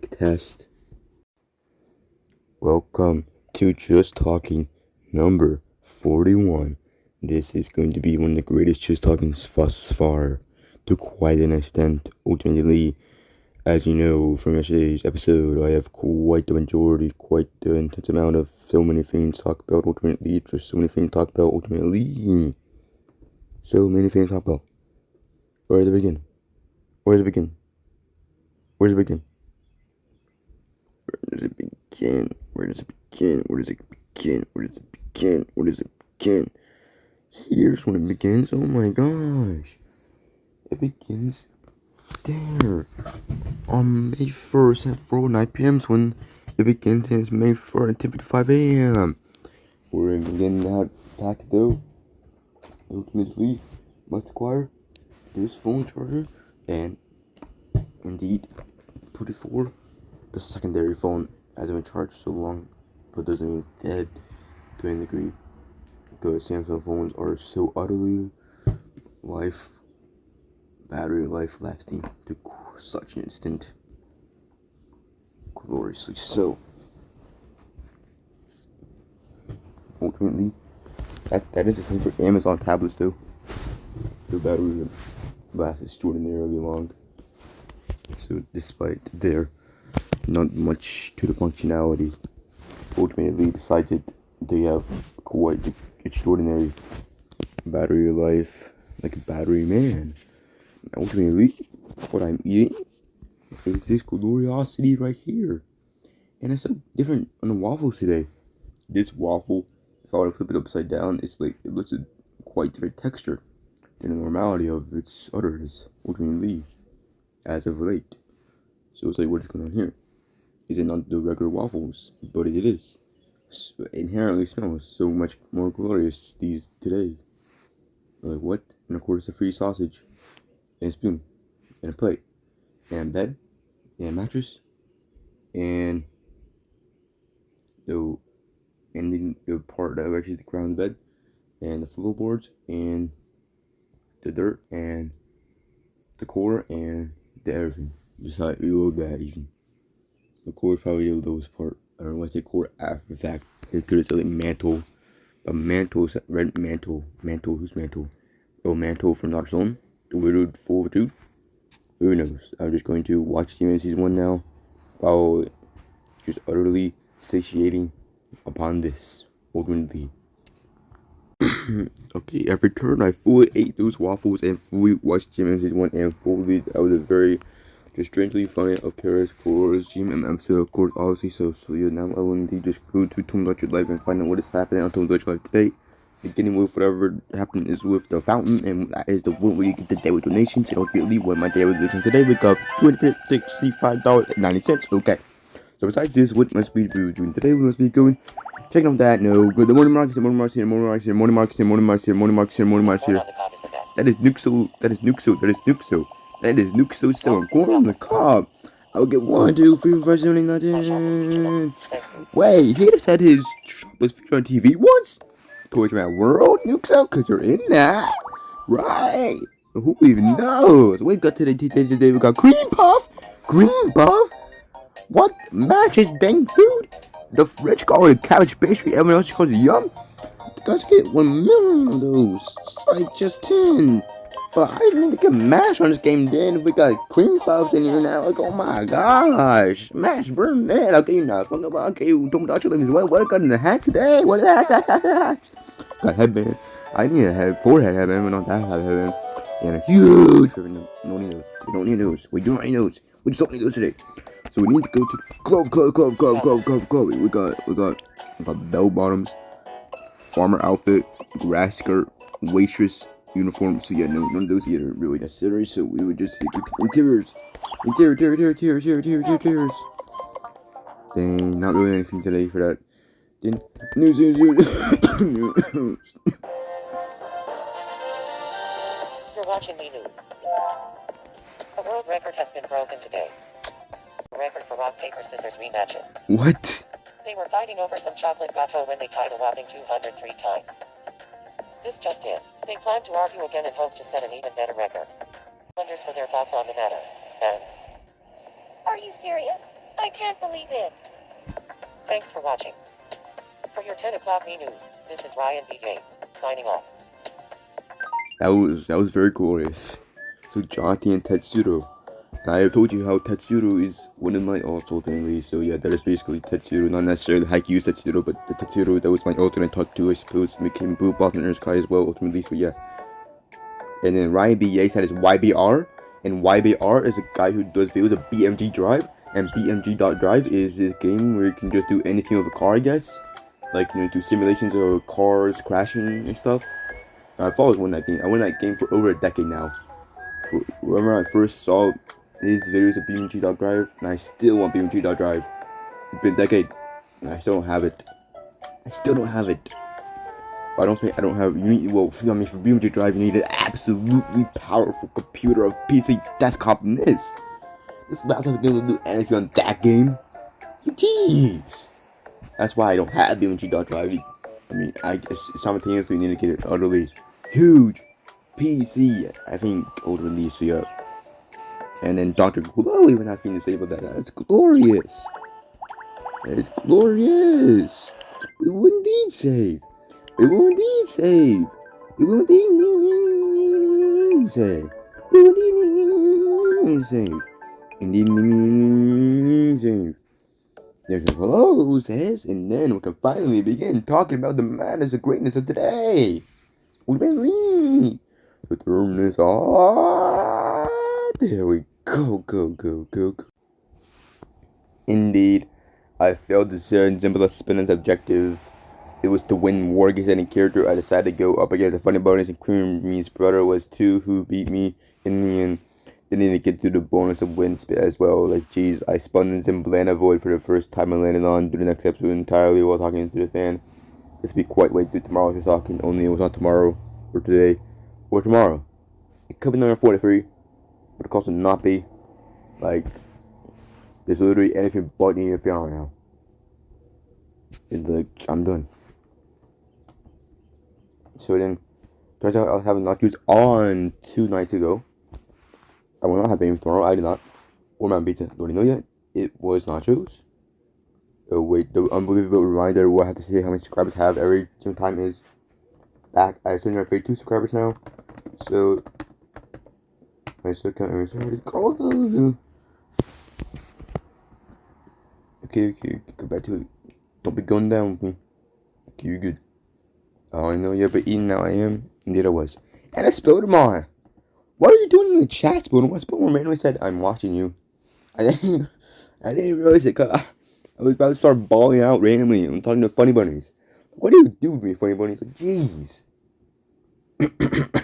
Mic test. Welcome to Just Talking number 41. This is going to be one of the greatest Just Talkings thus far, to quite an extent. Ultimately, as you know from yesterday's episode, I have quite the majority, quite the intense amount of so many things to talk about. Ultimately, just so many things to talk about. Ultimately, so many things to talk about. Where does it begin? Where does it begin? Where does it begin? Where does it begin? Where does it begin? Where does it begin? Where does it begin? Where does it begin? Here's when it begins. Oh my gosh. It begins there. On May 1st at 4:09 p.m. when it begins, and it's May 4th at 10:55 a.m. For again that fact though, ultimately must acquire this phone charger and indeed put it for the secondary phone hasn't been charged so long, but doesn't mean it's dead to any degree, because Samsung phones are so utterly battery life lasting to such an extent, gloriously so. Ultimately, that is the same for Amazon tablets though. The battery lasts extraordinarily long. So despite their not much to the functionality, ultimately decided they have quite extraordinary battery life, like a battery man. Ultimately, what I'm eating is this gloriosity right here, and it's so different on the waffles today. This waffle, if I were to flip it upside down, it looks a quite different texture than the normality of its others. Ultimately, as of late. So it's like, what is going on here? Is it not the regular waffles? But it is. Inherently smells so much more glorious today. Like what? And of course, a free sausage, and a spoon, and a plate, and a bed, and a mattress, and the part that actually the ground bed, and the floorboards, and the dirt, and the core, and the everything. Besides, below that even. The core is probably the lowest part. I don't know why I say core after the fact. It could have said mantle. A mantle is red mantle. Mantle, who's mantle? Oh, mantle from Dark Zone. The Weirdo 402. Who knows? I'm just going to watch Season 1 now, while just utterly satiating upon this. Ultimately. Okay, every turn I fully ate those waffles and fully watched Season 1 and fully. That was a very just strangely funny of Kara's Coliseum and episode, of course, obviously. So yeah, now I will indeed just go to Tomb Your Life and find out what is happening on Tomb Your Life today. Beginning with whatever happened is with the fountain, and that is the one where you get the daily donations. And ultimately, what my daily donation today, we got $265.90. Okay. So besides this, what must we be doing today? We must be going checking out that. No, good. The morning market, the morning market, the morning market, the morning market, the morning market, the morning market, the morning market here. That is Nuxo. That is Nuxo. That is Nuxo. That is Nuxo selling corn on the cob. I'll get 1, 2, 3, 4, 5, 7, 8, 9, 10. Wait, he just had his shop was featured on TV once? Toys Man World, Nuxo, because you're in that. Right. Who even knows? We got today, we got Green Puff. Green Puff? What matches dang food? The French call it cabbage pastry, everyone else calls it yum. Let's get 1 million of those. It's like just 10. But I need to get mash on this game, then. We got cream puffs in here now. Like, oh my gosh. Mash, burn that. Okay, you know, fuck about. Okay, don't touch it. What I got in the hat today? What is that? Got headband. I need a forehead headband, but not that headband. And a huge ribbon. No need those. We don't need those. We do not need those. We just don't need those today. So we need to go to glove. We got bell bottoms, farmer outfit, grass skirt, waitress uniform. So yeah, none of those here are really necessary. So we would just take interiors. Dang, not really anything today for that. Then news. You're watching me news. A world record has been broken today. Record for rock, paper, scissors rematches. What? They were fighting over some chocolate gateau when they tied a whopping 203 times. This just in. They plan to argue again and hope to set an even better record. Wonders for their thoughts on the matter. And are you serious? I can't believe it. Thanks for watching. For your 10 o'clock news, this is Ryan B. Gaines, signing off. That was very glorious. So Jonty and Tetsuro. I have told you how Tetsuro is one of my alternate. So yeah, that is basically Tetsuro, not necessarily Haikyuu's Tetsuro, but the Tetsuro that was my alternate talk to, I suppose, became Blue Boss and Earth Sky as well, ultimately, so yeah. And then Ryan B. Yates had his YBR, and YBR is a guy who does videos of BMG Drive, and BMG.Drive is this game where you can just do anything with a car, I guess. Like, you know, do simulations of cars crashing and stuff. I've always won that game. I won that game for over a decade now. Remember I first saw his videos of BMG.Drive, and I still want BMG.Drive. It's been a decade, and I still don't have it. I don't have, you need, well, I mean, for BMG Drive, you need an absolutely powerful computer of PC desktopness. This laptop is able to do anything on that game. Jeez. That's why I don't have BMG.Drive. I mean, I guess simultaneously need to get an utterly huge PC, I think, old release, so yeah. And then Dr. Glow even had things to say about that. That's glorious. It's glorious. We will indeed save. We will indeed save. We will indeed save. We will indeed save. Indeed save. There's a hello who says, and then we can finally begin talking about the madness and greatness of today. We believe. The throne is on. There we go. Indeed, I failed the SerenZembla Spinna's objective. It was to win war against any character. I decided to go up against the Funny Bunnies, and Creamy's brother was too, who beat me in the end. Didn't even get through the bonus of win as well. Like, jeez, I spun in ZEMBLANIVOID for the first time and landed on. Do the next episode entirely while talking to the fan. This will be quite late through tomorrow just talking. Only it was not tomorrow, or today, or tomorrow. It could be number 43, but it could also not be. Like, there's literally anything but needing a fan right now. It's like, I'm done. So then, turns out I was having nachos on 2 nights ago. I will not have anything tomorrow. I did not. Or my pizza. Don't you know yet? It was nachos. Oh wait, the unbelievable reminder. What I have to say how many subscribers I have every single time is back. I assume there are 32 subscribers now. So my still count. Okay. Go back to it. Don't be going down with me. Okay, you're good. Oh, I know you're but eating now. I am. Indeed, I was. And I Spoder Mon. What are you doing in the chat, Spoder Mon? Spoder Mon randomly said, "I'm watching you." I didn't realize it. Cause I was about to start bawling out randomly. I'm talking to Funny Bunnies. What do you do with me, Funny Bunnies? Like, jeez.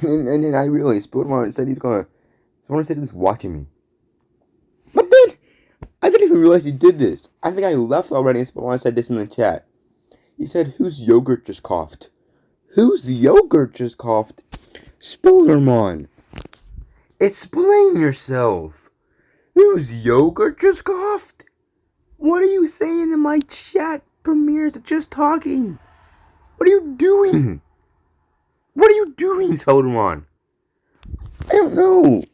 and then I realized Spoder Mon said someone said he was watching me. But then I didn't even realize he did this. I think I left already, and Spoder Mon said this in the chat. He said, "Whose yogurt just coughed?" Whose yogurt just coughed? Spoder Mon, explain yourself. Whose yogurt just coughed? What are you saying in my chat premieres just talking? What are you doing? What are you doing, Spoder Mon? I don't know.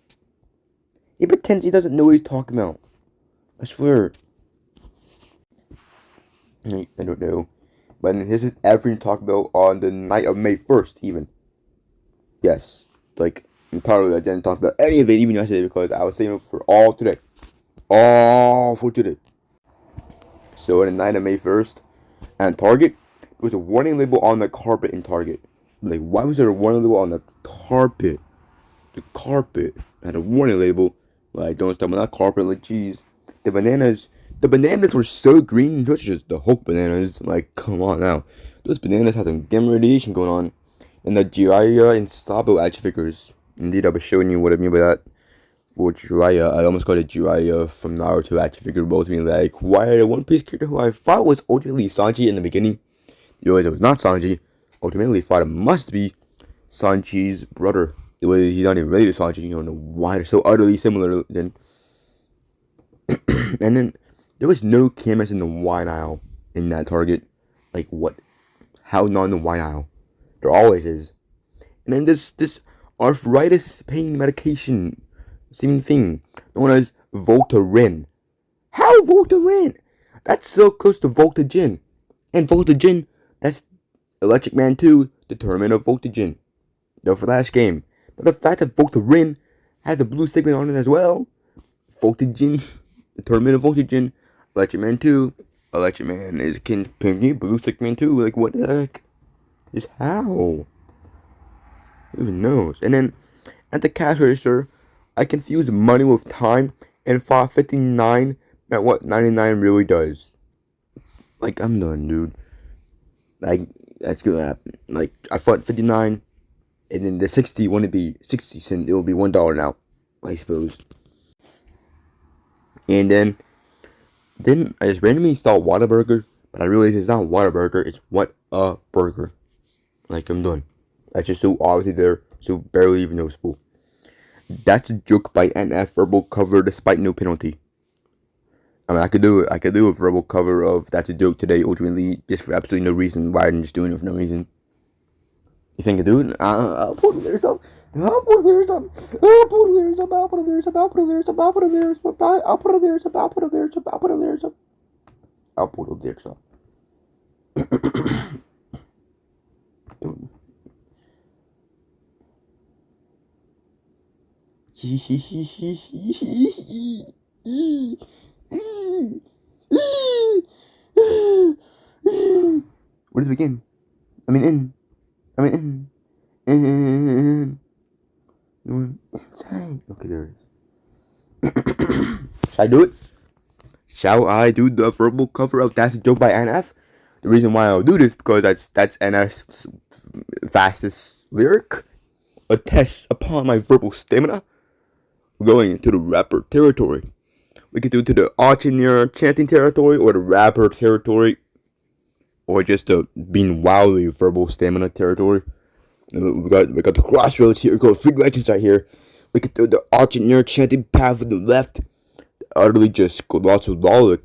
He pretends he doesn't know what he's talking about. I swear. I don't know. But this is everything talked about on the night of May 1st, even. Yes. Like, entirely, I didn't talk about any of it, even yesterday, because I was saving it for all today. All for today. So, on the night of May 1st, at Target, there was a warning label on the carpet in Target. Like, why was there a warning label on the carpet? The carpet had a warning label. Like, don't step on that carpet. Like, jeez. The bananas were so green. Those are just the Hulk bananas. Like, come on now. Those bananas had some gamma radiation going on. And the Jiraiya and Sabo action figures. Indeed, I'll be showing you what I mean by that. For Jiraiya, I almost got a Jiraiya from Naruto action figure. Both me like, why a One Piece character who I thought was ultimately Sanji in the beginning? You realize it was not Sanji. Ultimately, thought it must be Sanji's brother. He's not even related to Sanji. You don't know why they're so utterly similar. Then, and then there was no cameras in the wine aisle in that Target. Like, what? How not in the wine aisle? There always is. And then this arthritis pain medication, same thing, known as Voltaren. How Voltaren? That's so close to Voltagen. And Voltagen, that's Electric Man 2, the Tournament of Voltagen. The Flash game. But the fact that Voltaren has a blue segment on it as well. Voltagen, the Tournament of Voltagen, Electric Man 2, Electric Man is Pinky, blue segment 2. Like, what the heck? Just how? Who even knows? And then at the cash register, I confuse money with time and fought 59 at what 99 really does. Like, I'm done, dude. Like, that's gonna happen. Like, I fought 59, and then the 60 wouldn't be 60 cents. It will be $1 now, I suppose. And then I just randomly installed Whataburger, but I realized it's not Whataburger, it's What a Burger. Like, I'm done. That's just so obviously there, so barely even noticeable. That's a joke by NF verbal cover despite no penalty. I mean, I could do it. I could do a verbal cover of That's a Joke today, ultimately, just for absolutely no reason. Why I'm just doing it for no reason. You think I do it? I'll put it there some. I'll put it there some. I'll put it there some. I'll put it there some. I'll put it there some. I'll put it there some. I'll put it there some. I'll put it there some. I'll put it there some. I'll put it there some. Where does it begin? I mean, in. Inside. Okay, there it is. Should I do it? Shall I do the verbal cover of That's a Joke by NF? The reason why I'll do this because that's NF's fastest lyric. A test upon my verbal stamina. We're going into the rapper territory. We could do it to the auctioneer chanting territory or the rapper territory. Or just the being wildly verbal stamina territory. We got the crossroads here. We got 3 directions right here. We could do the auctioneer chanting path on the left. Utterly just glossolalia.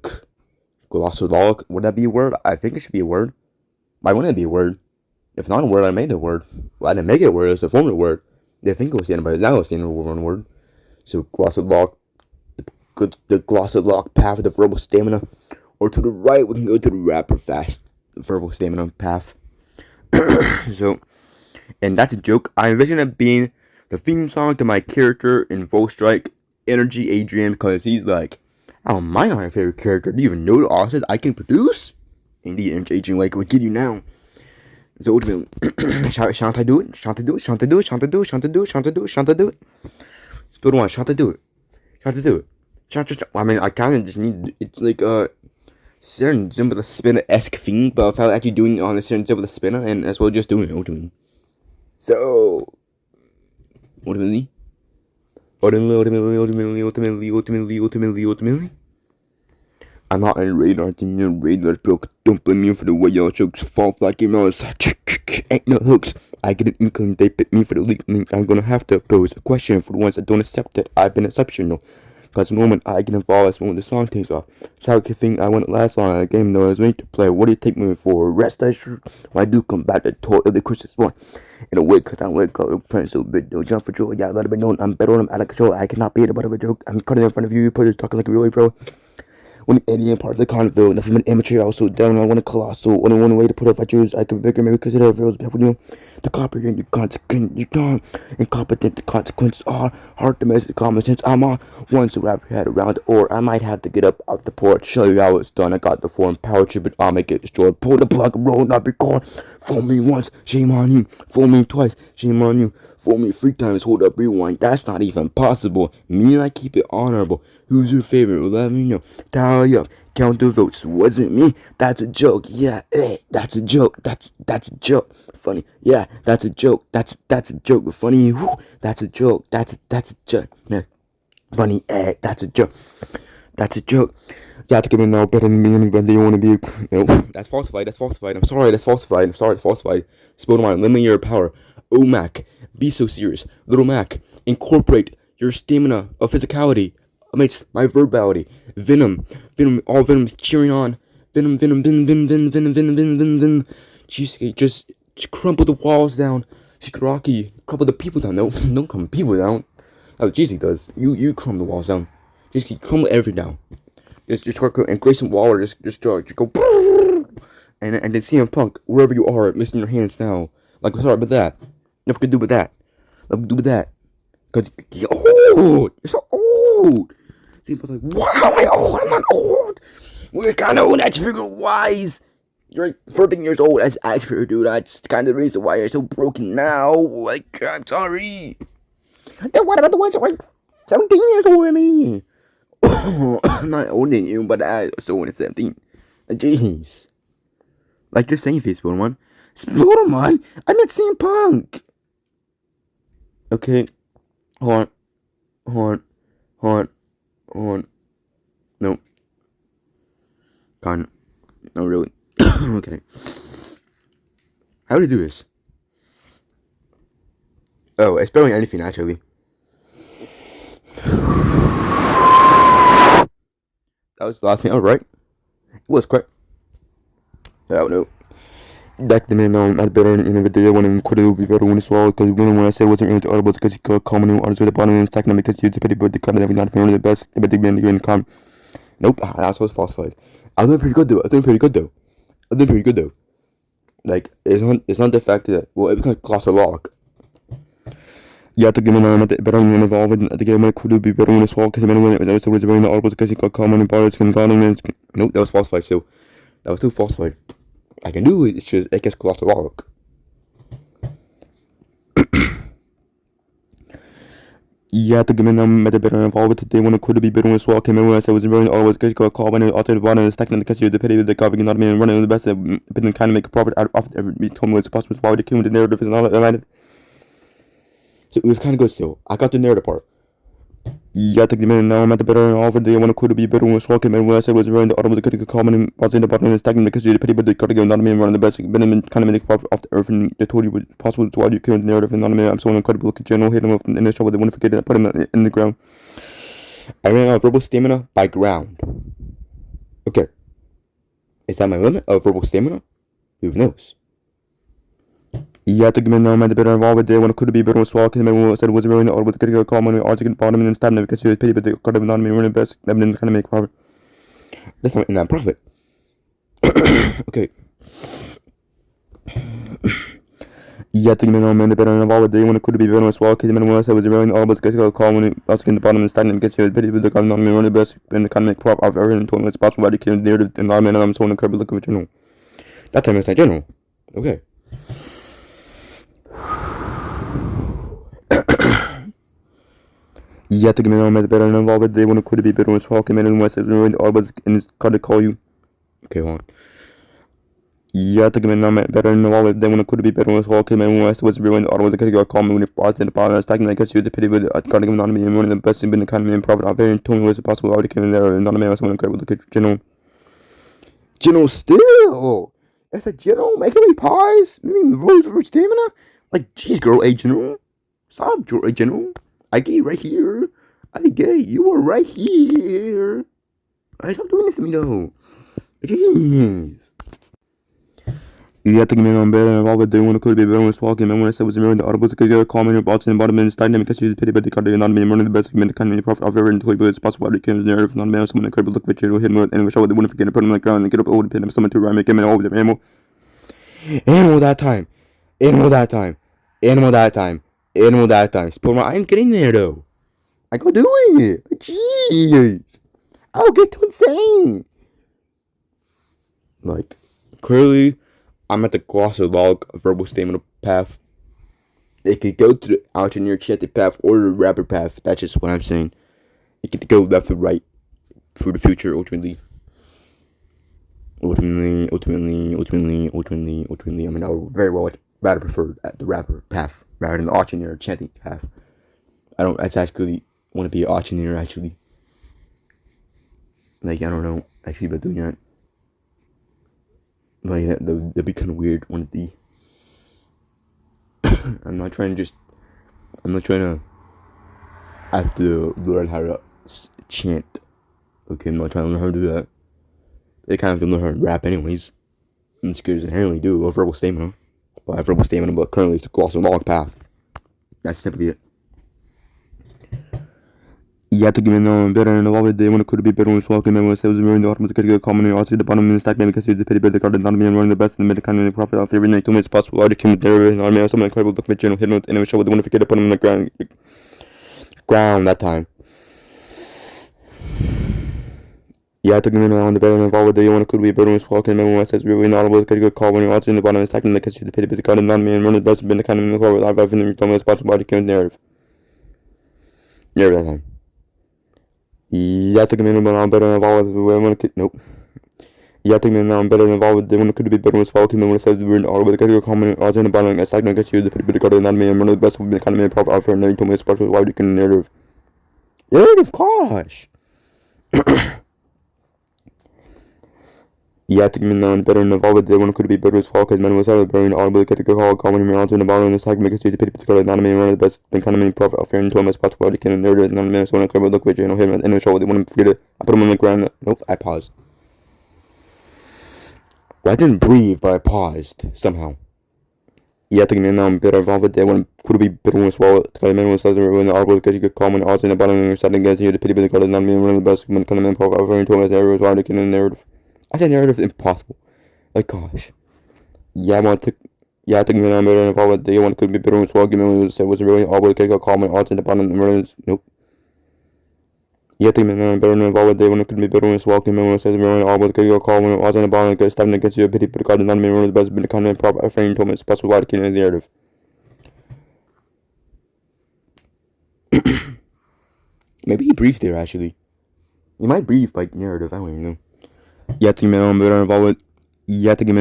Glossolalia. Would that be a word? I think it should be a word. Why wouldn't it be a word? If not a word, I made a word. Well, I didn't make it a word. It's a form of a word. They think it was the end, but now it's the end of one word. So glossolalia. The glossolalia path of the verbal stamina. Or to the right, we can go to the rapper fast verbal stamina path. So, and That's a Joke. I envision it being the theme song to my character in Volstrike, Energy Adrian, because he's like, oh, my favorite character. Do you even know the authors I can produce? Indeed, Energy Adrian, like, we give you now. So, ultimately, shan't I do it? Shan't I do it? Shan't I do it? Shan't I do it? Shan't I do it? Shan't I do it? Shan't I do it? Spoder Mon, shan't I do it? Shan't I do it? I mean, I kind of just need, it's like, SerenZembla Spinna-esque thing, but without actually doing it on the SerenZembla Spinna, and as well just doing it ultimately. So, ultimately, I'm not in radar, in radar broke. Don't blame me for the way y'all jokes fall like your mouse. Ain't no hooks. I get an inkling they pick me for the leak. I'm gonna have to pose a question for the ones that don't accept it. I've been exceptional. Cause the moment I get involved, that's when the song takes off. So I think I wouldn't last long in a game though I was made to play. What do you take me for? Rest assured, when I do come back to tour of the Christmas one. In a way, cause I'm way called Prince so big, don't jump for joy. Yeah, let it be known, I'm better when I'm out of control. I cannot be the butt of a joke. I'm cutting in front of you, you're talking like a really pro. When the alien part of the conville, nothing but amateur, I was so down, I want a colossal. Only one way to put it if I choose, I can bigger, maybe because it ever feels people you. The comprehend, you consequent, you gone. Incompetent, the consequences are hard to miss the common sense. I'm on once to wrap your head around, or I might have to get up off the porch, show you how it's done. I got the foreign power chip, but I'll make it destroyed. Pull the plug and roll, not be gone. Fool me once, shame on you. Fool me twice, shame on you. Fool me 3 times, hold up, rewind. That's not even possible. Me and I keep it honorable. Who's your favorite? Let me know. Tally up. Count the votes. Wasn't me. That's a joke. Yeah, that's a joke. That's a joke. Funny. Yeah, that's a joke. That's a joke. But funny. Whoo, that's a joke. That's a joke. Yeah. Funny. That's a joke. That's a joke. You have to give me no better than me anybody you want to be. No, that's falsified. That's falsified. I'm sorry. That's falsified. I'm sorry. It's falsified. Spoder Mon, limit your power. Oh, Mac. Be so serious. Little Mac. Incorporate your stamina of physicality amidst my verbality. Venom. All Venom's cheering on. Venom. Cheesecake, just crumple the walls down. Shigaraki, crumple the people down. No, don't crumple people down. Oh, Cheesecake does. You crumble the walls down. Cheesecake, crumble everything down. Just go and Grayson Waller just go and then CM Punk wherever you are, missing your hands now. Like sorry about that. Nothing to do with that. Nothing to do with that. Cause you're old. You're so old. CM Punk's like, what? How am I old? I'm not old. We're kind of old action figure wise. You're like 14 years old as action figure, dude. That's kind of the reason why you're so broken now. Like I'm sorry. Then what about the ones that were 17 years older than me? I'm not older than you, but I still only 17. Jeez. Like you're saying, Spoder Mon. Spoder Mon? I'm not CM Punk. Okay. Hold on. No. Can't. No, really. Okay. How do you do this? Oh, it's spelling anything, actually. That was the last thing, alright. It was correct. I don't know. Back the man at the better in the video when it could be better when it's swallowed because when I said wasn't really audible because you could call me artists with the bottom and stack them because you pity but the cut every not the best but the man even come. Nope, that was falsified. I was doing pretty good though. Like it's not the fact that well it becomes class or log. Yeah, to give me an better than involved at the game when it could be better when it's swallowed because the man when it was very audible because you could call me bars and gone and nope, that was falsified so that was too falsified. I can do it, it's just, it gets close to log. Yeah, to give me a better involved today when it could be better when it's walking. When I said it was really always good, go call when it altered the bottom and stacking the catch you the pity with the cover, not me and running the best, but then kind of make a profit out of every told me it's possible why the king with the narrative is not aligned. So it was kind of good still. I got the narrative part. Yeah, take the minute now. I'm at the better and over there when it could be better when it's walking. And when I said it was around the autumn, the critical comment was in the bottom and stacking because you're the pity, but the critical not me and running the best. But then kind of make profit off the earth and they told you was possible to why you came the narrative and not me. I'm so incredible. Look at general hitting off in the show, but they want to forget it. Put him in the ground. I ran out of verbal stamina by ground. Okay. Is that my limit of verbal stamina? Who knows? Yeah, to give me now, I'm at the better involved there when it could be better when it's walking. When I said it was really audible, the critical comment on the bottom and then stabbing because you was pity, but the could have not me running the best. That didn't kind of make profit. That's not in that profit. Okay. Yeah, to give me now, I'm at the better involved there when it could be better when it's walking. When I said it was really audible, the critical comment on the bottom and stabbing because you was pity, but the could have not me running the best. And the kind of make profit of everything told me it's possible why they came there and I'm so incredible looking at general. That time it's not general. Okay. Yeah, to give me a better and involved they want to could be better when it's walking in West and all but it's got to call you. Okay, hold on. Yeah, to give me a better and involved they want to could be better when it's walking in West was ruined all the critical call me when it brought in the bottom and stacking like you the pity with got to give me and one of the best in the economy and profit of very told me was possible already came in there and not a man was one incredible look at General still. It's a General making me pies. I mean rose for stamina? Like jeez girl, a General. Stop, General. I get right here. I get you are right here. I stop doing this to me though. Jeez. You have to give me on better and all the day when it could be better when it's walking. And when I said it was a mirror, the audible because you're calling your bots and bottom and starting because you pity, but they can't not be running the best men kind of profit of every until it's possible to kill the narrative not man someone incredible look at you hit me and show they wouldn't forget to put them on the ground and get up over the pin of someone to rhyme make him and over the animal. Animal that time. Spoder Mon, I ain't getting there though. I go doing it. Jeez. I'll get too insane. Like, clearly, I'm at the glossar log verbal stamina path. It could go to the alternate chanted path or the rapper path. That's just what I'm saying. It could go left or right for the future, ultimately. Ultimately. I mean, I would very well rather prefer the rapper path rather than the alternate chanting path. I don't actually want to be an auctioneer, actually. Like, I don't know, actually, about doing that. Like, that'd be kind of weird, wouldn't it be? I'm not trying to have to learn how to chant. Okay, I'm not trying to learn how to do that. They kind of can learn how to rap anyways. And because inherently do a verbal stamina. Well, I have verbal stamina, but currently it's the glossar log path. That's simply it. You have to give me no better than all day when it could be better when walking and when sales were in the automatic get common also the bottom in the stack because the petty better card and not being one of the best and the kind of profit of every night 2 minutes possible. I came there and I mean some incredible book with general hidden and show the one if you get to put them on the ground that time. Yeah, to give me on the better than all day when it could be better when walking and when says really not able to get a call when you're also in the bottom of the stack and the petty card and not being one of the best and the kind of core with I've been 2 minutes possible. I came narrative. Yeah, that time. Yeah, I think I'm better than all the nope. Yeah, I think I'm better than all the one could be better with walking when it says we're in all with the comment also in the bottom as I can get you the pretty good not me and one of the best would be kind of me profit offer and then told me special why you can narrative. Narrative gosh. Yeah, I think I'm better than all the one could be better with walking man was out burning all with the call comment me also in the bottom and like make it to the pretty good not me one of the best then kind of me profit offer and told me special why you can narrative not me so when I could look with you know him and the show they want to forget it. I put him on the ground. Nope, I paused. Well, I didn't breathe, but I paused somehow. Yeah, I think I'm better involved with that one. Could be better when swallowed. Because man was when the article because you could call when odds in the bottom and you're starting against you. The pity bit because not being one of the best when kind of man profile very told us narrative was article in narrative. I said narrative impossible. Like gosh. Yeah, I think I'm better involved with the one could be better when swallowed. Given was really all but because call when odds in the bottom and nope. Yeah, I think I'm better involved with the one could be better when walking and when says really all but because call when odds in the bottom and starting against you. Pity because not being one of the best when the kind of profile very told me it's possible article in the narrative. Maybe he breathes there actually. He might breathe by narrative, I don't even know. Yeah, I think I'm better involved with. Yeah, I think I'm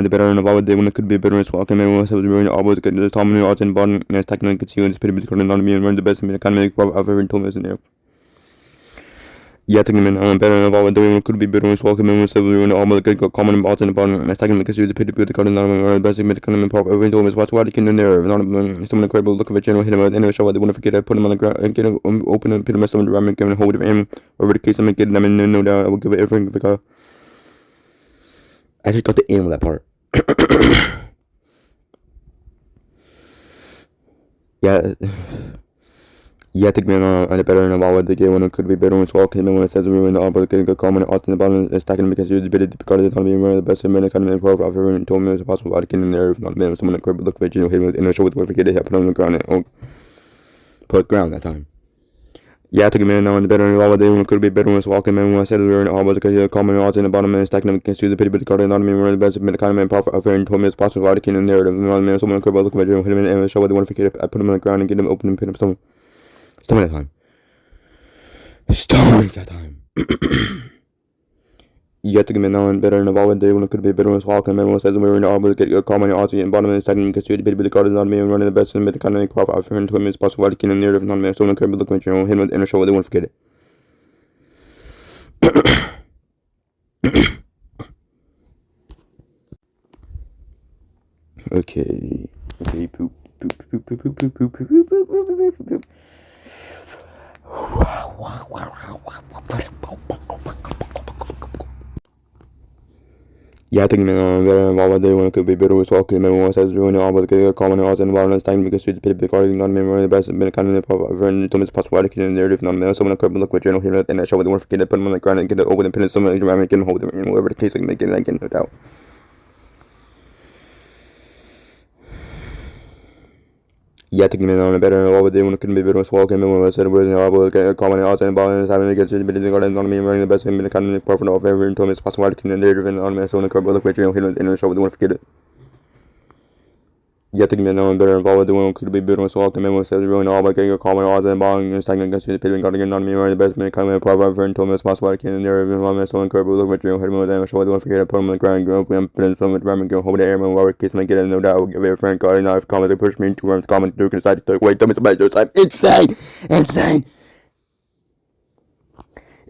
better involved with the one that could be better as well. When I was really always good the Tom and odds and bottom and technically could see and it's pretty big not me and one of the best and kind of make I've ever told me in there. Yeah, I think I'm better involved with the one that could be better as well. When I was really almost good common and odds and bottom and technically could see the pretty good not one of the best and kind of make I've ever told me what's why they can in there. Not someone incredible look of a general hit him out and show what they want to forget I put him on the ground and get him open and put him on the ground and give him a hold of him over the case I'm getting them in no doubt I will give it everything because I just got the end of that part. Yeah, I think I'm better than all the game when it could be better when it's walking and when it says we were in the all but getting a comment out in the bottom and stacking because you're the bit because it's not being one of the best and kind of improve of everyone told me it's possible I can in there if not being someone that could look at you know hit in a show with what forget it happened on the ground and put ground that time. Yeah, I think I'm better than all the day when it could be better when it's walking and when I said we were in all but because you're comment out in the bottom and stacking against you the pity because not being one of the best and kind of profit of everyone told me it's possible I can in there if not being someone could look at you know hit him in a show with what forget it I put him on the ground and get him open and pin him someone. Stomach that time. Stomach that time. You have to give me now and better than all the day when it could be better when it's walking and when it says we were in all but get your comment out in the bottom and second because you the bit card is not me and running the best and kind of make profit of everyone told me it's possible I can in there if not me someone could look at you know hit him in a show they won't forget it. Okay, poop. Yeah, I think better than all day when it could be better with walking and when it says really all but getting a comment out and about time because it's pretty big arguing not me one of the best and been kind of told me it's possible I can in there if not me someone could look with journal here and that show with the one forget it put them on the ground and get it open and pin it someone and get them hold them whatever the case I can make it again no doubt. Yeah, I think I'm better than all the day when it couldn't be better with walking and when I said we were able to get a comment out and about and having to get to the building garden on me running the best and been kind of profit of everyone told me it's possible I can in there even on me someone could look with journal here and show with the one forget it. Yeah, I think I'm better involved with the one could be better with walking and when I said really all about getting a comment out and about and stacking against the building garden on me running the best and kind of profit of everyone told me it's possible I can in there even on me someone could look with journal here and show with the one forget it put them on the ground go up and put them from the ground and go hold the air and whatever case I get it no doubt I will give it a friend card and now if comment they push me into rooms comment to decide to wait tell me somebody I'm insane.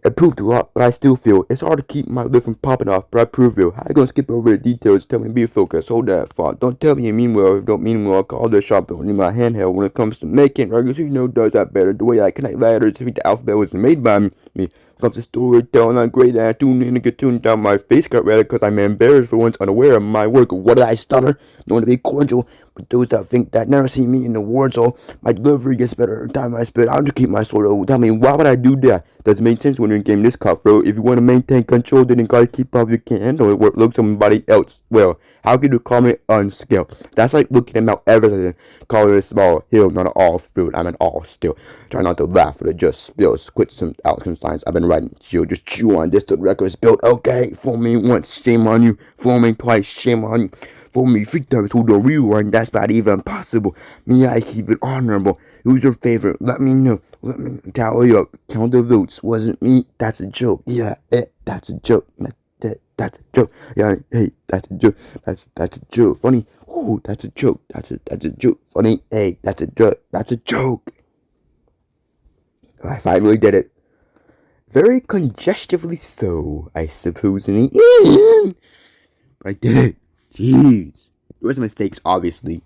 It proved a lot, but I still feel it's hard to keep my lip from popping off, but I prove it. How you gonna skip over the details? Tell me to be focused. Hold that thought. Don't tell me you mean well if you don't mean well. Call the shop don't need my handheld when it comes to making records. Who does that better? The way I connect letters to the alphabet was made by me. Comes the storytelling, I'm great at tuning and get tuned down. My face got red because I'm embarrassed for once, unaware of my work. What did I stutter? Don't want to be cordial, but those that think that never see me in the words, so my delivery gets better every time I spit. I'll just keep my sword. Tell me, why would I do that? Doesn't make sense when you're in game this cutthroat. If you want to maintain control, then you gotta keep up you can, or it looks somebody else. Well, how could you call me unskilled? That's like looking at Mount Everest and calling it a small hill, not an all fruit. I'm an all still. Try not to laugh, but it just spills. Quit some Alchemistines. I've been writing. Chill, just chew on this. The record's built. Okay, fool me once, shame on you. Fool me twice, shame on you. Fool me 3 times with the real one. That's not even possible. Me, I keep it honorable. Who's your favorite? Let me know. Let me tally up. Count the votes. Wasn't me. That's a joke. Yeah, that's a joke. That's a joke. Yeah, hey, that's a joke. That's a joke. Funny. Ooh, that's a joke. That's a joke. Funny. Hey, that's a joke. That's a joke. I finally did it. Very congestively so, I suppose, in the end. But I did it. Jeez. There were some mistakes, obviously.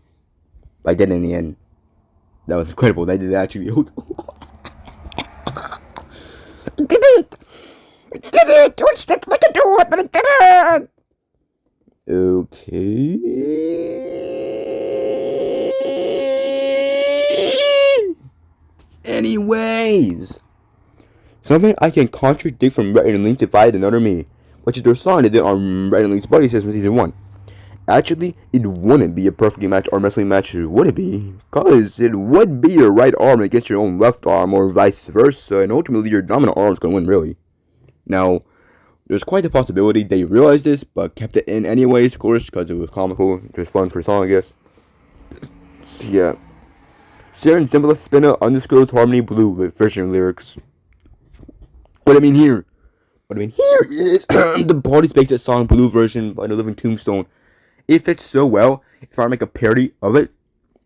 But I did it in the end. That was incredible. I did it actually. I did it! I did it! Don't stick like I do it, but I did it! Okay. Anyways. Something I can contradict from Red and Link divided another me, which is their song they did on Red and Link's Buddy System Season 1. Actually, it wouldn't be a perfectly matched arm wrestling match, would it be? Cause it would be your right arm against your own left arm, or vice versa, and ultimately your dominant arm's gonna win, really. Now, there's quite a possibility they realized this, but kept it in anyways, of course, because it was comical, just fun for a song, I guess. So, yeah. SerenZembla Spinna undisclosed Harmony Blue with version lyrics. What I mean here is the party makes that song Blue version by the Living Tombstone. It fits so well. If I make a parody of it,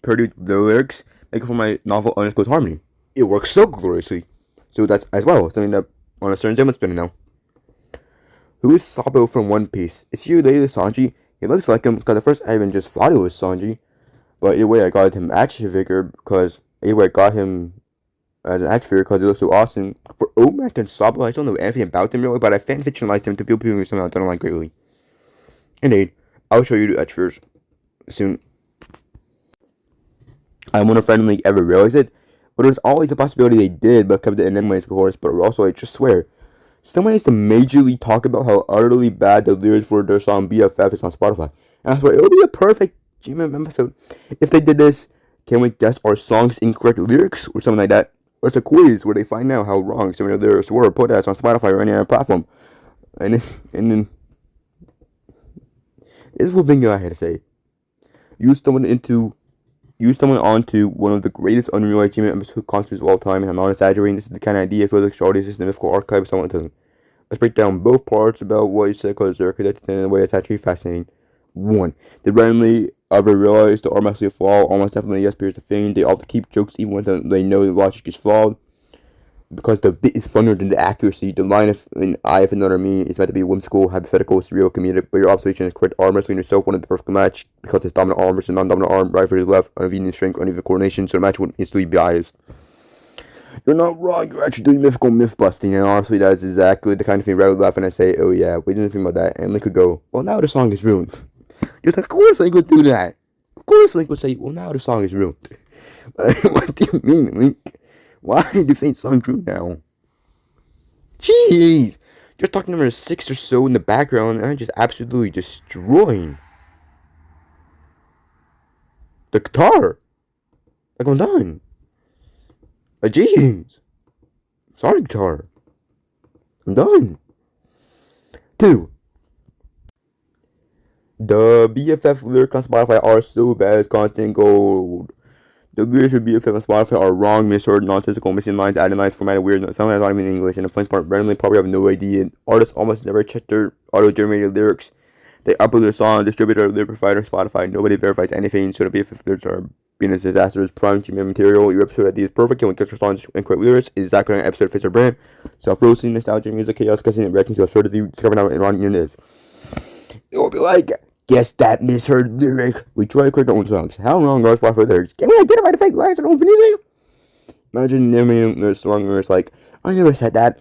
parody the lyrics, make it for my novel Undisclosed Harmony, it works so gloriously. So that's as well something that on a SerenZembla Spinna now. Who is Sabo from One Piece? Is he related to Sanji? He looks like him because at first I even just thought it was Sanji, but either way I got him action figure because as an action figure because he looks so awesome. For Omek and Sabo, I don't know anything about them really, but I fan fictionalized him to people who something I don't like greatly. Indeed, I'll show you the extras soon. I wonder if Friendly ever realized it, but there's always a possibility they did, but kept it in anyways, of course. But also, I just swear, someone needs to majorly talk about how utterly bad the lyrics for their song BFF is on Spotify. And I swear, it'll be a perfect GMM episode if they did this. Can we guess our song's incorrect lyrics or something like that? Or it's a quiz where they find out how wrong some of the lyrics were. Put that on Spotify or any other platform. And then this is what bingo I had to say. Use someone onto one of the greatest unrealized GMM episode concepts of all time, and I'm not exaggerating. This is the kind of idea for the shorty system, the mythical archive of someone doesn't. Let's break down both parts about what you said because they're connected in a way that's actually fascinating. 1. Did randomly ever realize the arm has to fall? Almost definitely yes, because the thing they often keep jokes even when they know the logic is flawed. Because the bit is funnier than the accuracy. The line of an eye of another me is meant to be whimsical, hypothetical, surreal, comedic, but your observation is correct. Arm wrestling yourself wanted the perfect match because it's dominant arm versus non-dominant arm, right versus left, uneven strength, uneven coordination, so the match would instantly be biased. You're not wrong, you're actually doing mythical myth busting, and honestly that is exactly the kind of thing Red would laugh and I say, oh yeah, we didn't think about that, and Link would go, well now the song is ruined. Just like, of course Link would do that. Of course Link would say, well now the song is ruined. What do you mean, Link? Why do you think the song's ruined now? Jeez! Just talking number 6 or so in the background, and I'm just absolutely destroying the guitar. Like I'm done. Jeez. Sorry, guitar. I'm done. 2. The BFF lyrics on Spotify are so bad as content gold. The lyrics for BFF on Spotify are wrong, misheard, nonsensical, missing lines, added lines, formatted weird, some that's not even in English, and the fun part, randomly probably have no idea. Artists almost never check their auto-generated lyrics. They upload their song, distributor, lyric provider, Spotify, nobody verifies anything, so the BFF lyrics are being a disastrous prime GM material. Your episode idea is perfect, and when gets response and correct lyrics, is exactly an episode fits your brand. Self-roasting, nostalgia, music, chaos, cussing, and reacting to absurdity, discovering out and wrong unit is. It will be like, guess that misheard lyric. We try to correct our own songs. How wrong are Spotify lyrics? Can we identify the fake lines that don't finish? Imagine naming the song where it's like, I never said that.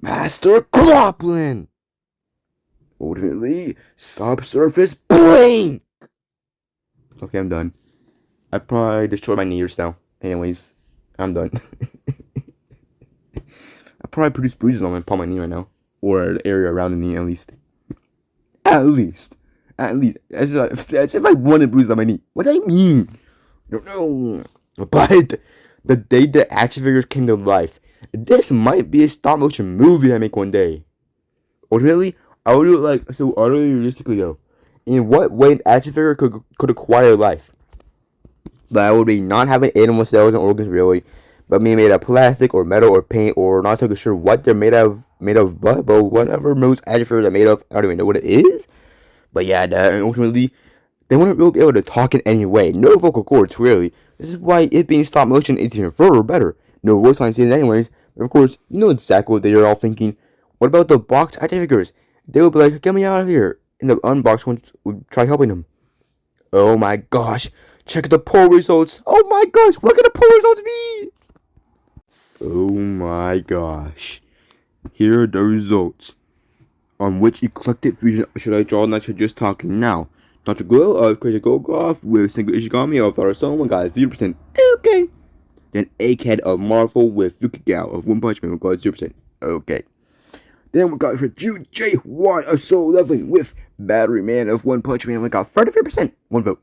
Master Groplin. Ultimately, subsurface blink. Okay, I'm done. I probably destroyed my ears now. Anyways, I'm done. I probably produce bruises on my palm of my knee right now. Or the area around the knee, at least. At least. As if I want to bruise on my knee. What do I mean? I don't know. But the day the action figures came to life, this might be a stop motion movie I make one day. Ultimately, I would do it like so utterly realistically though. In what way an action figure could acquire life? That would be not having animal cells and organs really, but being made of plastic or metal or paint or not so sure what they're made of but whatever most action figures are made of, I don't even know what it is. But yeah, ultimately, they wouldn't really be able to talk in any way. No vocal cords, really. This is why it being stop motion is even further better. No voice lines in anyways. But of course, you know exactly what they're all thinking. What about the boxed action figures? They would be like, get me out of here. And the unboxed ones would try helping them. Oh my gosh. Check the poll results. Oh my gosh, what can the poll results be? Oh my gosh. Here are the results. On which eclectic fusion should I draw next for just talking now? Dr. Glow of Crazy Golgoth with single Ishigami of our Someone got 0%. Okay. Then Egghead of Marvel with Fukigao of One Punch Man got 0%. Okay. Then we got for Jude J1 of Soul Leveling with Battery Man of One Punch Man. We got 33%. One vote.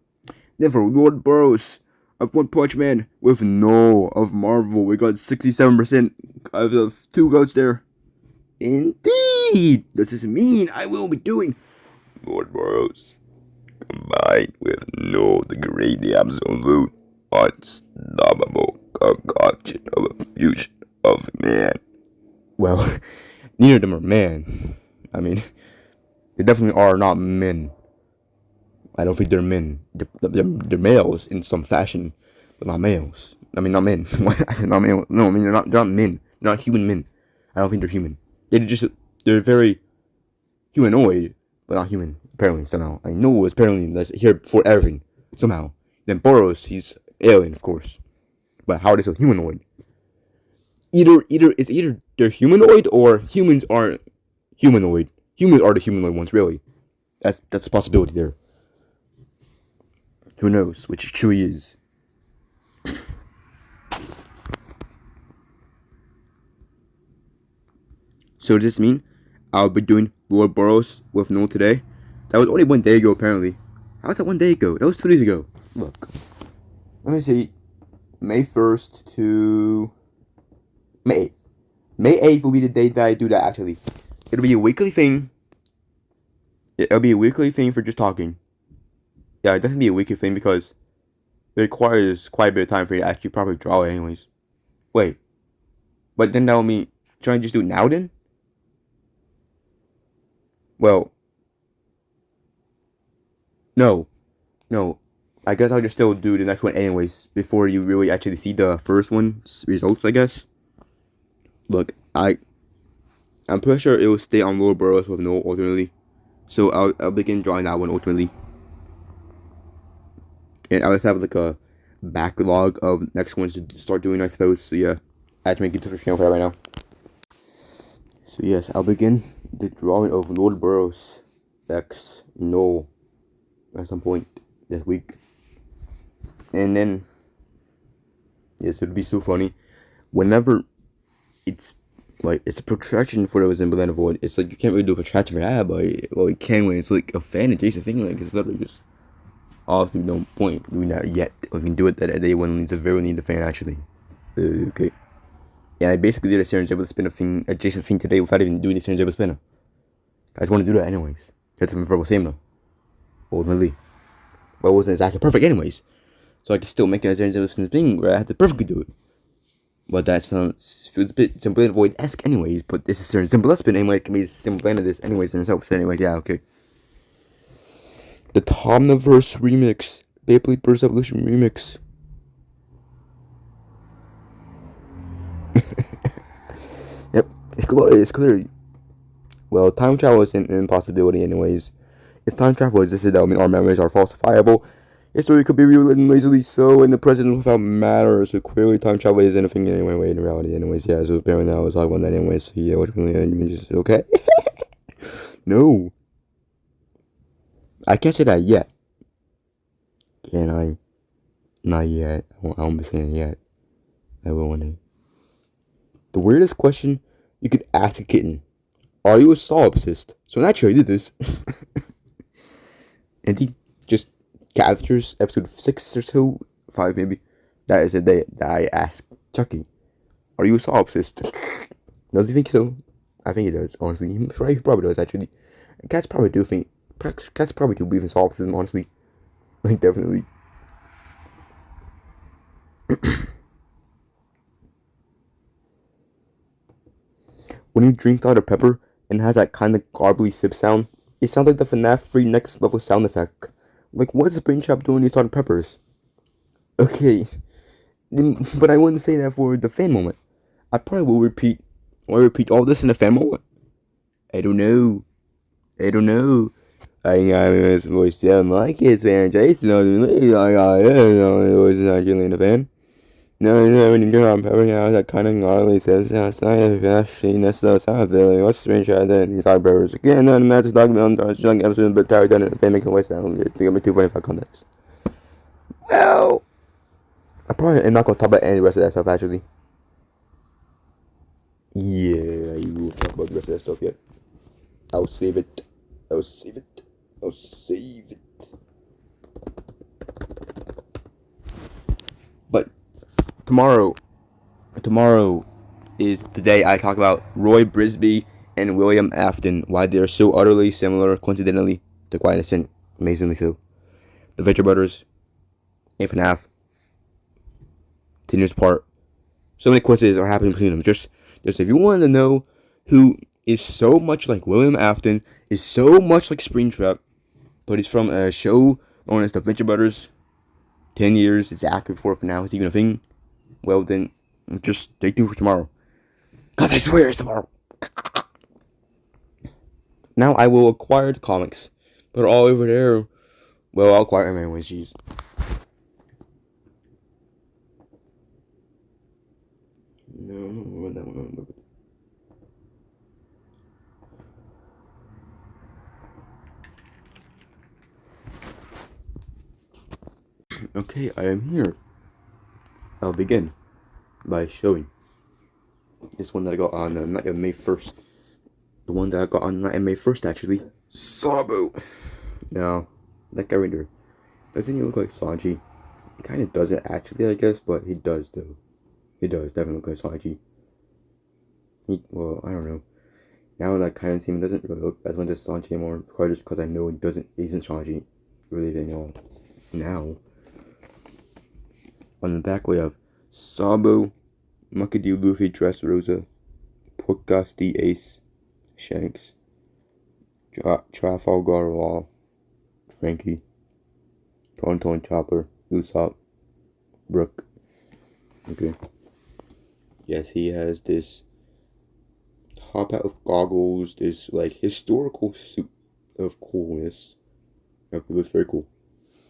Then for Lord Burroughs of One Punch Man with No of Marvel. We got 67% of 2 votes there. Indeed! Does this mean I will be doing Lord Burroughs combined with No the Great Absolute Unstoppable Concoction of a Fusion of Man? Well, neither of them are man. I mean, they definitely are not men. I don't think they're men. They're males in some fashion, but not males. I mean, not men. What? I said not male. No, I mean they're not men. They're not human men. I don't think they're human. They're very humanoid, but not human. Apparently, somehow. I know it's apparently that's here for everything. Somehow. Then Boros, he's alien, of course. But how are they so humanoid? Either they're humanoid or humans aren't humanoid. Humans are the humanoid ones, really. That's a possibility there. Who knows which it truly is. So does this mean I'll be doing Lord Boros with No today? That was only 1 day ago, apparently. How was that 1 day ago? That was 2 days ago. Look. Let me see. May 1st to May 8th. May 8th will be the day that I do that, actually. It'll be a weekly thing. It'll be a weekly thing for just talking. Yeah, it'll definitely be a weekly thing because it requires quite a bit of time for you to actually properly draw it anyways. Wait. But then that will mean, should I just do it now then? Well. No. I guess I'll just still do the next one anyways before you really actually see the first one's results, I guess. Look, I'm pretty sure it will stay on Lord Burroughs with No ultimately. So I'll begin drawing that one ultimately. And I'll just have like a backlog of next ones to start doing, I suppose. So yeah, I have to make it to the channel for that right now. So yes, I'll begin the drawing of Lord Burroughs X No at some point this week. And then, yes, it'd be so funny. Whenever it's like, it's a protraction for the ZEMBLANIVOID. It's like, you can't really do a protraction for that, but, well, you can when it's like a fan adjacent thing. Like, it's literally just, obviously, no point doing that yet. We can do it that day when it's a very need the fan, actually. Okay. And I basically did a SerenZembla Spinna thing, adjacent thing today without even doing the SerenZembla Spinna. I just want to do that anyways. That's my verbal same though. Ultimately. But it wasn't exactly perfect anyways. So I could still make a ZEMBLANIVOID Spinna thing where I had to perfectly do it. But that feels a bit ZEMBLANIVOID-esque anyways. But this is ZEMBLA Spinna anyway. It can be ZEMBLANIVOID this anyways in itself. So anyway, yeah, okay. The Tomniverse remix. Beyblade Burst Evolution remix. Yep, it's clear. Well, time travel is an impossibility anyways. If time travel existed, that would mean our memories are falsifiable. History could be rewritten lazily so in the present without matter, so clearly time travel is anything anyway in reality anyways, yeah, so apparently I was talking about that anyways, so yeah, what's really just okay? No. I can't say that yet. Can I? Not yet. I won't be saying it yet. I will one day. The weirdest question you could ask a kitten. Are you a solipsist? So naturally I did this. Indeed. Just captures episode 6 or so, 5 maybe. That is the day that I asked Chucky, are you a solipsist? Does he think so? I think he does, honestly. He probably does, actually. Cats probably do believe in solipsism, honestly. Like, definitely. When you drink Dr. Pepper and it has that kind of garbly sip sound, it sounds like the FNAF 3 next level sound effect. Like, what is the Brain Shop doing these Dr. Peppers? Okay, but I wouldn't say that for the fan moment. I probably will repeat all this in the fan moment. I don't know. I got this voice sound like it's fan Jason on the lead. I got it voice is actually in the fan. No, when you turn on Pepper, that kind of gnarly says outside of actually that's the sound feeling. What's the range of that? You talk Peppers again, then that's talking about young episode, but Tower done it. They make a voice sound. They got me 2.5 context. Well, I probably am not gonna talk about any rest of that stuff actually. Yeah, you will talk about the rest of that stuff yet. I'll save it. But tomorrow is the day I talk about Roy Brisby and William Afton, why they are so utterly similar, coincidentally, to quite an extent, amazingly so. The Venture Brothers, half and half, 10 years apart. So many coincidences are happening between them. Just if you wanted to know who is so much like William Afton, is so much like Springtrap, but he's from a show known as The Venture Brothers. 10 years exactly before for now it's even a thing. Well then, just stay tuned for tomorrow. God, I swear it's tomorrow. Now I will acquire the comics, but all over there. Well, I'll acquire them anyways. Jeez. No, that one. Okay, I am here. I'll begin by showing this one that I got on the night of May 1st. The one that I got on the night of May 1st, actually. Sabo! Now, that guy right there, doesn't he look like Sanji? He kind of doesn't actually, I guess, but he does, though. He does definitely look like Sanji. Well, I don't know. Now that I kind of see him, doesn't really look as much as Sanji anymore, probably just because I know he isn't Sanji. Really, they know. Now, on the back we have Sabo, Monkey Luffy, Dressrosa, Podcast Ace, Shanks, Trafalgar Law, Frankie, Tonton Chopper, Usopp, Brook. Okay. Yes, he has this top hat of goggles, this like historical suit of coolness. It looks very cool.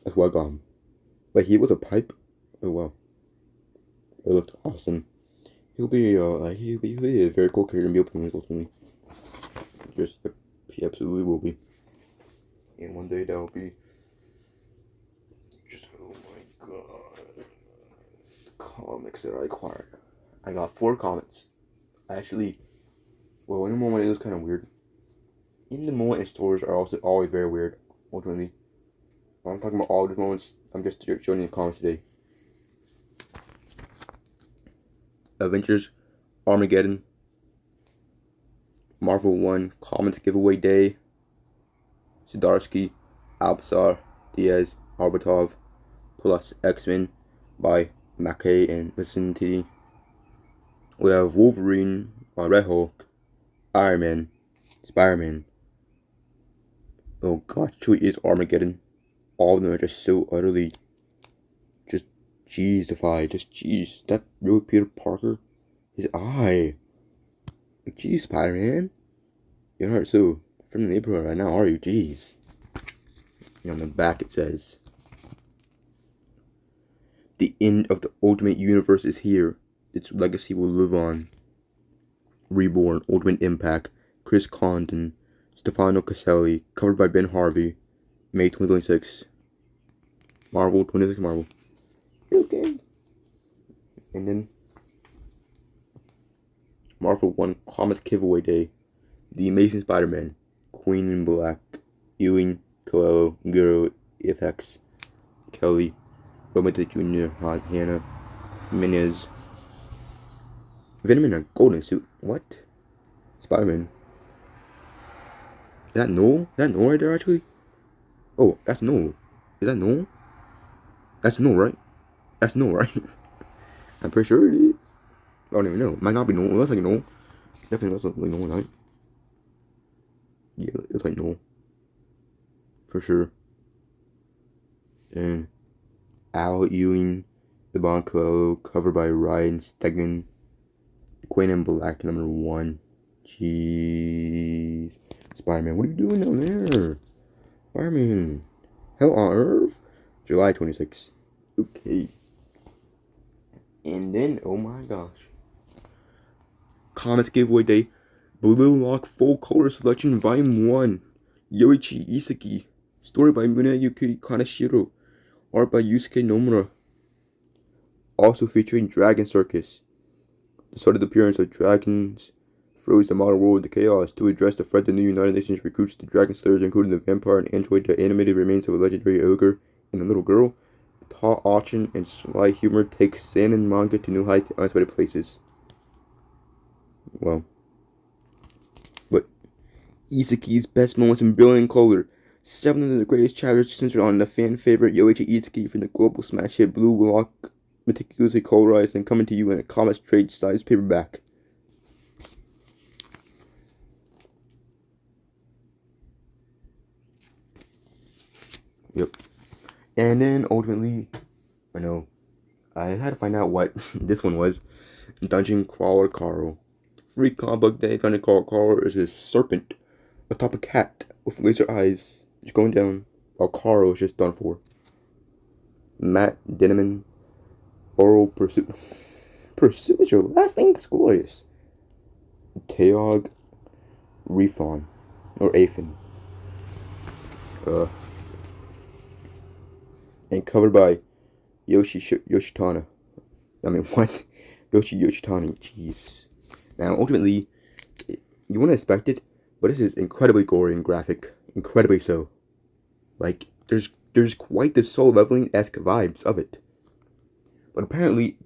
That's why I got him. Like he was a pipe. Oh wow. It looked awesome. He'll be a very cool character in the opening ultimately. Just he absolutely will be. And one day that'll be just oh my god. The comics that I acquired. I got 4 comics. Actually, well, in the moment it was kind of weird. In the moment, in stores are also always very weird. Ultimately, I'm talking about all the moments. I'm just showing you the comics today. Adventures, Armageddon, Marvel 1, Comics Giveaway Day, Zdarsky, Alpsar, Diaz, Arbatov, plus X-Men by Mackay and Vicinity. We have Wolverine, Red Hulk, Iron Man, Spider-Man. Oh god, truly is Armageddon. All of them are just so utterly just jeez-ified. Just jeez. That real Peter Parker? His eye. Like, jeez, Spider-Man. You're not so from the neighborhood right now, are you? Jeez. And on the back it says, end of the Ultimate Universe is here. Its legacy will live on. Reborn, Ultimate Impact, Chris Condon, Stefano Caselli, covered by Ben Harvey, May 2026. Marvel, 26 Marvel. Okay. And then Marvel 1 Comics Giveaway Day. The Amazing Spider-Man, Queen in Black, Ewing, Coelho, Guro, FX, Kelly, Romita Jr., Hannah, Menez, Venom in a golden suit. What? Spider-Man. Is that Noel? Is that Noel right there, actually? Oh, that's Noel. Is that Noel? That's Noel, right? That's Noel, right? I'm pretty sure it is. I don't even know. Might not be Noel. It looks like Noel. Definitely looks like Noel, right? Yeah, it looks like Noel. For sure. And Al Ewing, the Bon Coelho, covered by Ryan Stegman. Queen in Black, number 1. Jeez. Spider-Man, what are you doing down there? Spider-Man. Hell on Earth? July 26th. Okay. And then, oh my gosh. Comics Giveaway Day. Blue Lock Full Color Selection Volume 1. Yoichi Isaki. Story by Muneyuki Kaneshiro. Art by Yusuke Nomura. Also featuring Dragon Circus. The sudden appearance of dragons throws the modern world into chaos. To address the threat, the new United Nations recruits the Dragon Slayers, including the vampire and android, the animated remains of a legendary ogre and a little girl. Tall action and sly humor takes seinen manga to new heights and unexpected places. Well, but Isaki's best moments in brilliant color. 7 of the greatest chapters centered on the fan favorite Yoichi Isaki from the global smash hit Blue Lock, meticulously colorized and coming to you in a comics trade size paperback. Yep. And then ultimately, I had to find out what this one was. Dungeon Crawler Carl. Free comic book day. Dungeon Crawler Carl is a serpent atop a cat with laser eyes just going down while Carl is just done for. Matt Denneman. Oral Pursuit. Pursuit is your last name? That's glorious. Teog Refon. Or Aphin. And covered by Yoshitana. I mean, what? Yoshitani. Jeez. Now, ultimately, you wouldn't expect it, but this is incredibly gory and graphic. Incredibly so. Like, there's quite the Soul Leveling-esque vibes of it. But apparently,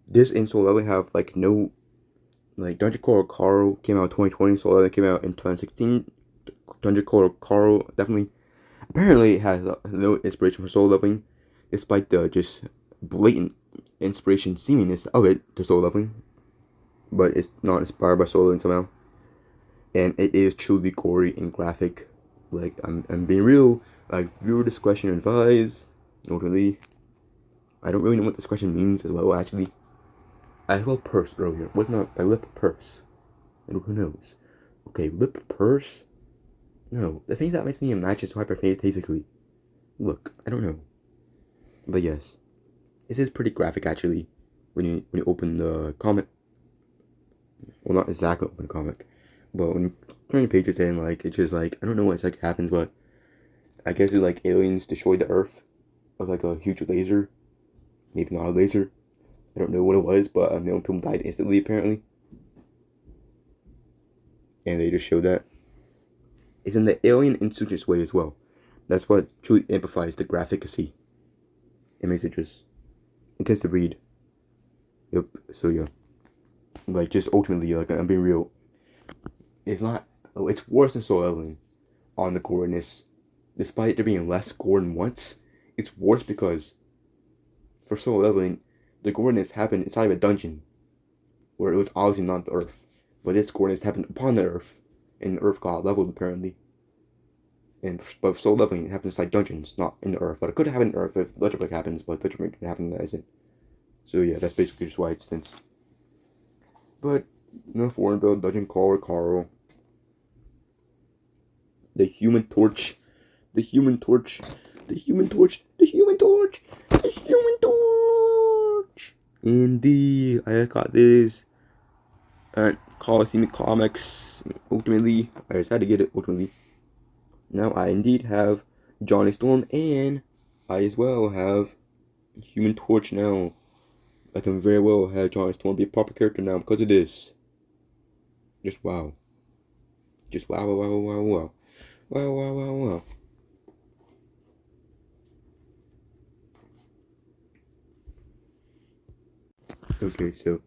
this and Soul Leveling have, like, no... Like, Dungeon Crawler Carl came out in 2020, Soul Leveling came out in 2016. Dungeon Crawler Carl definitely... Apparently, it has no inspiration for Soul Leveling, despite the just blatant inspiration seemingness of it to Soul Leveling. But it's not inspired by Soul Leveling somehow. And it is truly gory and graphic. Like, I'm being real. Like, viewer discretion advised. Ultimately, I don't really know what discretion means as well, actually. I spelled purse earlier. What's not a lip purse? And who knows? Okay, lip purse? No, the thing that makes me imagine so hyperphatasically. Look, I don't know. But yes. This is pretty graphic, actually. When you open the comic. Well, not exactly open the comic. But when you turn the pages in, like, it's just like, I don't know what exactly happens, but I guess it's like aliens destroyed the Earth with like a huge laser. Maybe not a laser. I don't know what it was, but a million people died instantly, apparently. And they just showed that. It's in the alien insurgents way as well. That's what truly amplifies the graphicacy. It makes it just intense to read. Yep, so yeah. Like, just ultimately, like, I'm being real. It's not... It's worse than Soul Leveling on the goriness. Despite there being less gore than once, it's worse because for Soul Leveling, the goriness happened inside of a dungeon where it was obviously not the Earth. But this goriness happened upon the Earth, and the Earth got leveled apparently. But for Soul Leveling, it happens inside dungeons, not in the Earth. But it could happen in the Earth if Legend Break happens, but Legend Break didn't happen, that isn't. So yeah, that's basically just why it stinks. But, foreign build, Dungeon Crawler Carl. The Human Torch. The Human Torch. The Human Torch. The Human Torch. The Human Torch. Indeed, I got this at Coliseum Comics. Ultimately, I decided to get it ultimately. Now I indeed have Johnny Storm, and I as well have Human Torch now. I can very well have Johnny Storm be a proper character now because of this. Just wow. Just wow, wow, wow, wow, wow. Wow, wow, wow, wow. Okay, so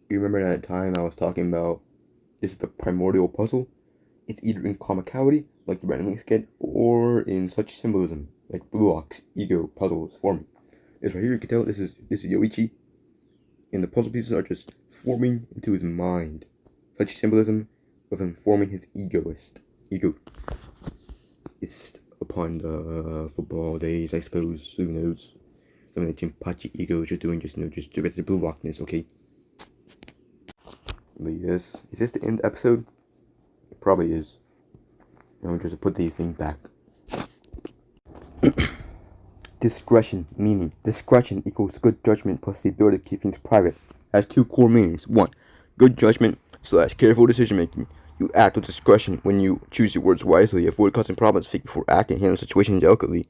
you remember that time I was talking about this is the primordial puzzle? It's either in comicality, like the randomly sketch, or in such symbolism, like blocks, ego, puzzles, forming. This right here, you can tell this is Yoichi, and the puzzle pieces are just forming into his mind. Such symbolism of him forming his ego is upon the football days, I suppose. Who knows? Some of the Jinpachi ego is just doing just the blue rockness, okay? But yes, is this the end episode? It probably is. I'm just to put these things back. Discretion, meaning discretion equals good judgment plus the ability to keep things private. Has two core meanings. 1. Good judgment / careful decision making. You act with discretion when you choose your words wisely, avoid causing problems, think before acting, handle situations delicately.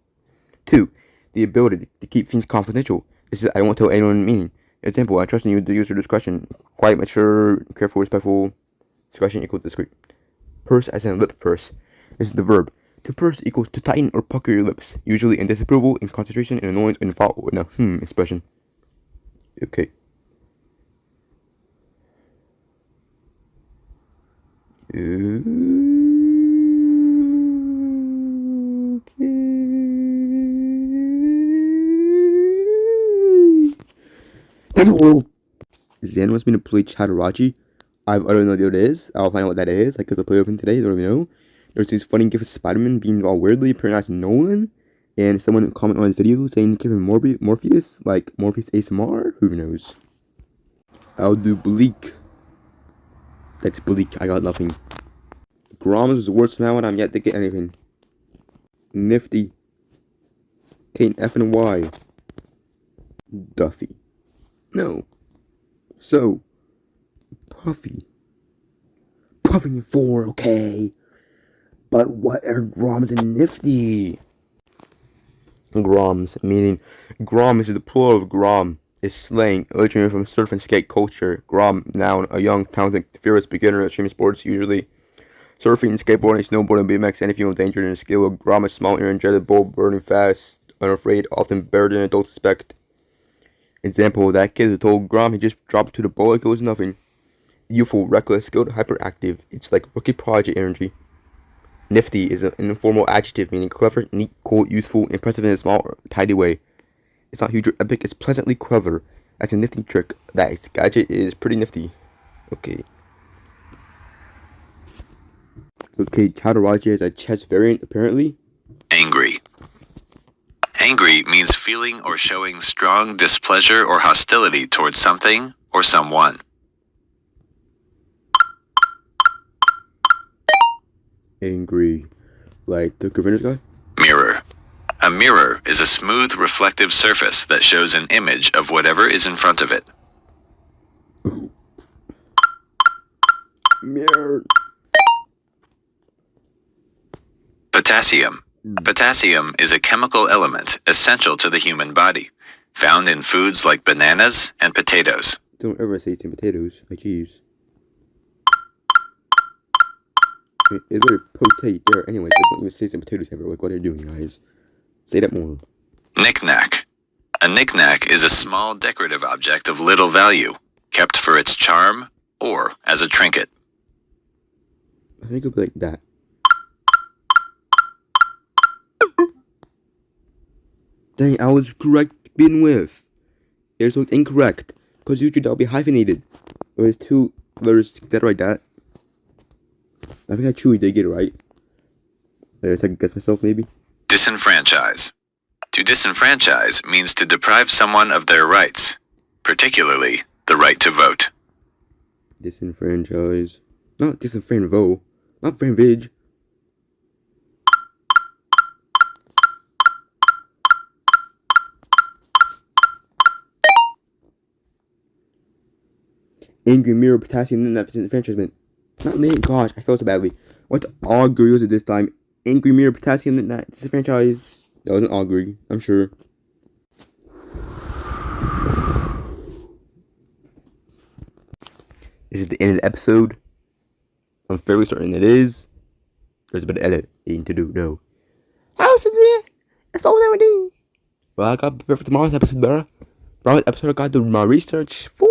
2. The ability to keep things confidential. This is I won't tell anyone meaning. Example, I trust in you to use your discretion. Quiet, mature, careful, respectful. Discretion equals discreet. Purse as in lip purse. This is the verb. To purse equals to tighten or pucker your lips, usually in disapproval, in concentration, in annoyance, in follow in a expression. Okay. Okay. Zen wants me to play Chatarachi. I don't know what it is. I'll find out what that is. I could play open today. I don't even know. There's these funny gifts of Spider-Man being all weirdly pronounced Nolan. And someone commented on his video saying give him Morpheus, like Morpheus ASMR. Who knows? I'll do bleak. That's bleak. I got nothing. Groms is worse now and I'm yet to get anything. Nifty. Kate F and Y. Duffy. No. So. Puffy. Puffing 4, okay. But what are Groms and Nifty? Groms, meaning Grom is the plural of Grom, is slang, originating from surf and skate culture. Grom, noun, a young, talented, fearless beginner at extreme sports, usually surfing, skateboarding, snowboarding, BMX, anything with danger and skill. Grom is small, energetic, bold, burning fast, unafraid, often better than adults expect. Example, that kid who told Grom he just dropped to the bowl like it was nothing. Youthful, reckless, skilled, hyperactive. It's like rookie project energy. Nifty is an informal adjective meaning clever, neat, cool, useful, impressive in a small, tidy way. It's not huge or epic, it's pleasantly clever. That's a nifty trick. That gadget is pretty nifty. Okay. Okay, Chataraji is a chess variant, apparently. Angry. Angry means feeling or showing strong displeasure or hostility towards something or someone. Angry. Like the Governor's guy? Mirror. A mirror is a smooth reflective surface that shows an image of whatever is in front of it. Mirror. Potassium. Potassium is a chemical element essential to the human body, found in foods like bananas and potatoes. Don't ever say eating potatoes. Like, jeez. It's literally potate there anyway. So don't even say some potatoes ever. Like, what are you doing, guys? Say that more. Knick-knack. A knick-knack is a small decorative object of little value, kept for its charm or as a trinket. I think it'll be like that. Dang, I was correct to begin with. It was incorrect. Because usually that'll be hyphenated. There's two letters that right that. I think I truly did get it right. I second guess myself maybe. Disenfranchise. To disenfranchise means to deprive someone of their rights, particularly the right to vote. Disenfranchise. Not disenfranchise. Not franvig. Angry Mirror Potassium Disenfranchisement. Not me, gosh, I felt so badly. What augury was it this time? Angry Mirror Potassium Disenfranchised. That wasn't augury, I'm sure. This is the end of the episode. I'm fairly certain it is. There's a bit of editing to do, though. How's it? That's all everything. Well, I got prepared for tomorrow's episode, bro. Tomorrow's episode, I got to do my research. Fool.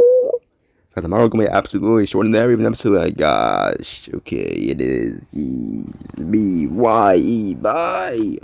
Because tomorrow gonna be absolutely extraordinary of an episode. My gosh. Okay, it is. E-B-Y-E. Bye.